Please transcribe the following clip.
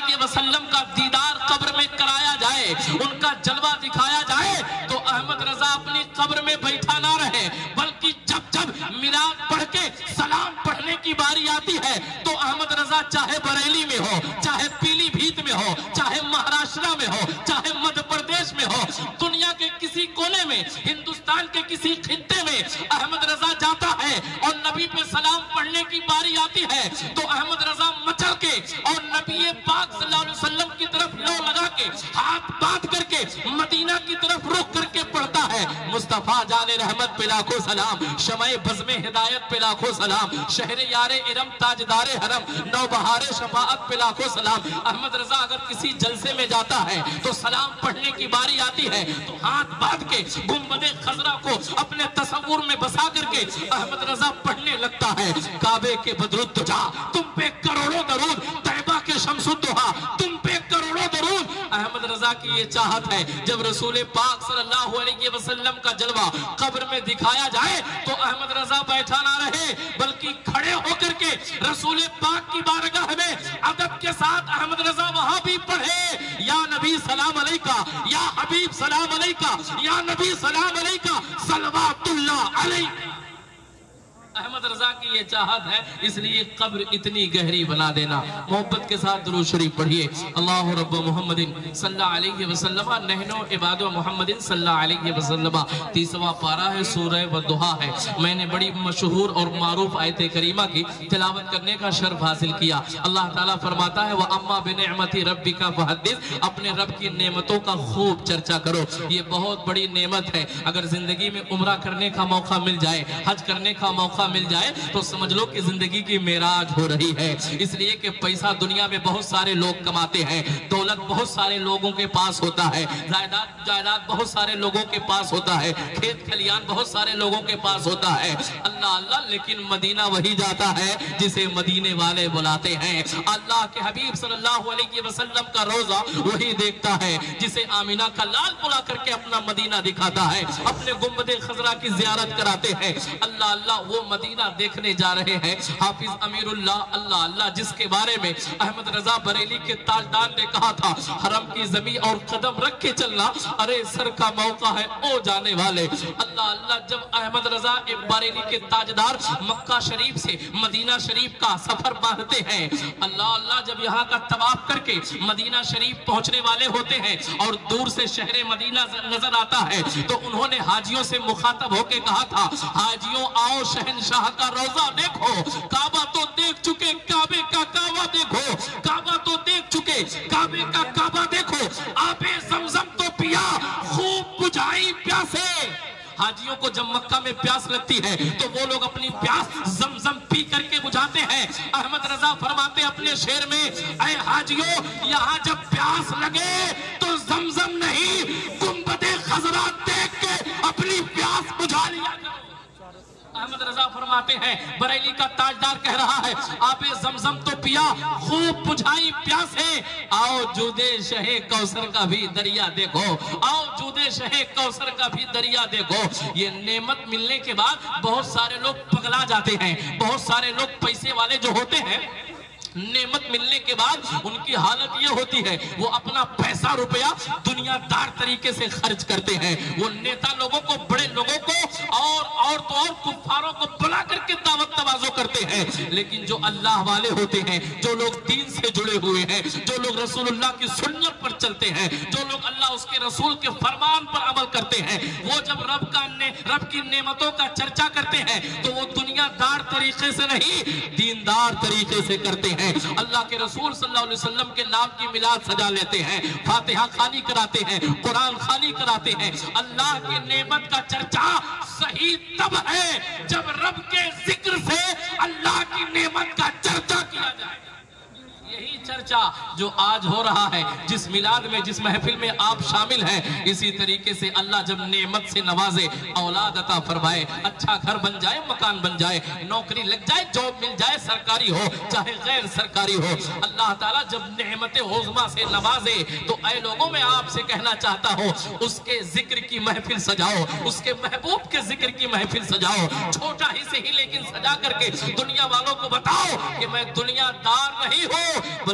علیہ وسلم کا دیدار قبر میں کرایا جائے، ان کا جلوہ دکھایا جائے، تو احمد رضا اپنی قبر میں بیٹھا نہ رہے، بلکہ جب میلاد پڑھ کے سلام پڑھنے کی باری آتی ہے تو احمد رضا چاہے بریلی میں ہو، چاہے پیلی بھیت میں ہو، چاہے مہاراشٹر میں ہو، چاہے مدھیہ پردیش میں ہو، دنیا کے کسی کونے میں، ہندوستان کے کسی خطے میں احمد رضا جاتا ہے اور نبی پہ سلام پڑھنے کی باری آتی ہے تو احمد رضا مچل کے اور نبی پاک صلی اللہ علیہ وسلم کی طرف لو لگا کے ہاتھ باندھ کر کے مدینہ کی طرف رخ کر کے پڑھتا ہے، مصطفیٰ جان رحمت پہ لاکھوں سلام، شمع بزم ہدایت پہ لاکھوں سلام، شہر یار ارم تاجدار حرم، نوبہار شفاعت پہ لاکھوں سلام۔ احمد رضا اگر کسی جلسے میں جاتا ہے تو سلام پڑھنے کی باری آتی ہے تو ہاتھ باندھ کے گنبد خضرا کو اپنے تصور میں بسا کر کے احمد رضا پڑھنے لگتا ہے، کعبے کے بدرالدجا تم پہ کروڑوں درود، طیبہ کے شمس الدہا تم پہ کروڑوں درود۔ احمد رضا کی یہ چاہت ہے جب رسول پاک صلی اللہ علیہ وسلم کا جلوہ قبر میں دکھایا جائے تو احمد رضا بیٹھا نہ رہے بلکہ کھڑے ہو کر کے رسول پاک کی بارگاہ میں ادب کے ساتھ احمد رضا وہاں بھی پڑھے، یا نبی سلام علیکہ، یا حبیب سلام علیکہ، یا نبی سلام علیکہ، صلوات اللہ علیہ۔ احمد رضا کی یہ چاہت ہے، اس لیے قبر اتنی گہری بنا دینا۔ محبت کے ساتھ درود شریف پڑھیے، اللہ رب محمد صلی اللہ علیہ وسلم، نحنو عباد محمد صلی اللہ علیہ وسلم۔ 30واں پارہ ہے، سورہ والضحیٰ ہے۔ میں نے بڑی مشہور اور معروف آیت کریمہ کی تلاوت کرنے کا شرف حاصل کیا۔ اللہ تعالیٰ فرماتا ہے وَأَمَّا بِنِعْمَتِ رَبِّكَ فَحَدِّثْ، اپنے رب کی نعمتوں کا خوب چرچا کرو۔ یہ بہت بڑی نعمت ہے، اگر زندگی میں عمرہ کرنے کا موقع مل جائے، حج کرنے کا موقع مل جائے تو سمجھ لو کہ زندگی کی معراج ہو رہی ہے، اس لیے کہ پیسہ دنیا میں بہت سارے لوگ کماتے ہیں، دولت بہت سارے لوگوں کے پاس ہوتا ہے، جائیداد بہت سارے لوگوں کے پاس ہوتا ہے، کھیت کھلیان بہت سارے لوگوں کے پاس ہوتا ہے، اللہ اللہ، لیکن مدینہ وہی جاتا ہے جسے مدینے والے بلاتے ہیں۔ اللہ کے حبیب صلی اللہ علیہ وسلم کا روزہ وہی دیکھتا ہے جسے آمینہ کا لال بلا کر کے اپنا مدینہ دکھاتا ہے، اپنے گنبد خضرا کی زیارت کراتے ہیں۔ اللہ اللہ، وہ مدینہ دیکھنے جا رہے ہیں۔ حافظ امیر اللہ اللہ اللہ، جس کے بارے میں احمد رضا بریلی کے تاجدار نے کہا تھا حرم کی زمین اور قدم رکھ کے چلنا، ارے سر کا موقع ہے او جانے والے۔ اللہ اللہ، جب احمد رضا بریلی کے تاجدار مکہ شریف سے مدینہ شریف کا سفر باندھتے ہیں، اللہ اللہ، جب یہاں کا طواف کر کے مدینہ شریف پہنچنے والے ہوتے ہیں اور دور سے شہر مدینہ نظر آتا ہے تو انہوں نے حاجیوں سے مخاطب ہو کے کہا تھا حاجیوں آؤ شہنشاہ کا روزہ دیکھو، کعبہ تو دیکھ چکے، کعبے کا کعبہ دیکھو، کعبہ تو دیکھ چکے، کعبے کا کعبہ دیکھو، آب زمزم تو پیا، خوب بجھائی پیاسے۔ حاجیوں کو جب مکہ میں پیاس لگتی ہے تو وہ لوگ اپنی پیاس زمزم پی کر کے بجھاتے ہیں۔ احمد رضا فرماتے اپنے شعر میں اے حاجیوں، یہاں جب پیاس لگے تو زمزم نہیں، گنبد خضرا دیکھ کے اپنی پیاس بجھا لیا کرو۔ احمد رضا فرماتے ہیں بریلی کا تاجدار کہہ رہا ہے آب زمزم تو پیا، خوب بجھائی پیاسے، آؤ جودے شہ کوثر کا بھی دریا دیکھو، آؤ جودے شہ کوثر کا بھی دریا دیکھو۔ یہ نعمت ملنے کے بعد بہت سارے لوگ پگلا جاتے ہیں، بہت سارے لوگ پیسے والے جو ہوتے ہیں نعمت ملنے کے بعد ان کی حالت یہ ہوتی ہے وہ اپنا پیسہ روپیہ دنیا دار طریقے سے خرچ کرتے ہیں، وہ نیتا لوگوں کو، بڑے لوگوں کو اور تو اور کفاروں کو بلا کر کے دعوت تواضع کرتے ہیں، لیکن جو اللہ والے ہوتے ہیں، جو لوگ دین سے جڑے ہوئے ہیں، جو لوگ رسول اللہ کی سنت پر چلتے ہیں، جو لوگ اللہ اس کے رسول کے فرمان پر عمل کرتے ہیں، وہ جب رب کی نعمتوں کا چرچا کرتے ہیں تو وہ دنیا دار طریقے سے نہیں، دیندار طریقے سے کرتے ہیں۔ اللہ کے رسول صلی اللہ علیہ وسلم کے نام کی میلاد سجا لیتے ہیں، فاتحہ خوانی کراتے ہیں، قرآن خوانی کراتے ہیں۔ اللہ کی نعمت کا چرچا صحیح تب ہے جب رب کے ذکر سے اللہ کی نعمت کا چرچا کیا جائے۔ یہی چرچا جو آج ہو رہا ہے، جس میلاد میں، جس محفل میں آپ شامل ہیں، اسی طریقے سے اللہ جب نعمت سے نوازے، اولاد عطا فرمائے، اچھا گھر بن جائے، مکان بن جائے، نوکری لگ جائے، جاب مل جائے، سرکاری ہو چاہے غیر سرکاری ہو، اللہ تعالیٰ جب نعمت عظمیٰ سے نوازے تو اے لوگوں، میں آپ سے کہنا چاہتا ہوں اس کے ذکر کی محفل سجاؤ، اس کے محبوب کے ذکر کی محفل سجاؤ، چھوٹا ہی سے ہی لیکن سجا کر کے دنیا والوں کو بتاؤ کہ میں دنیا دار نہیں ہوں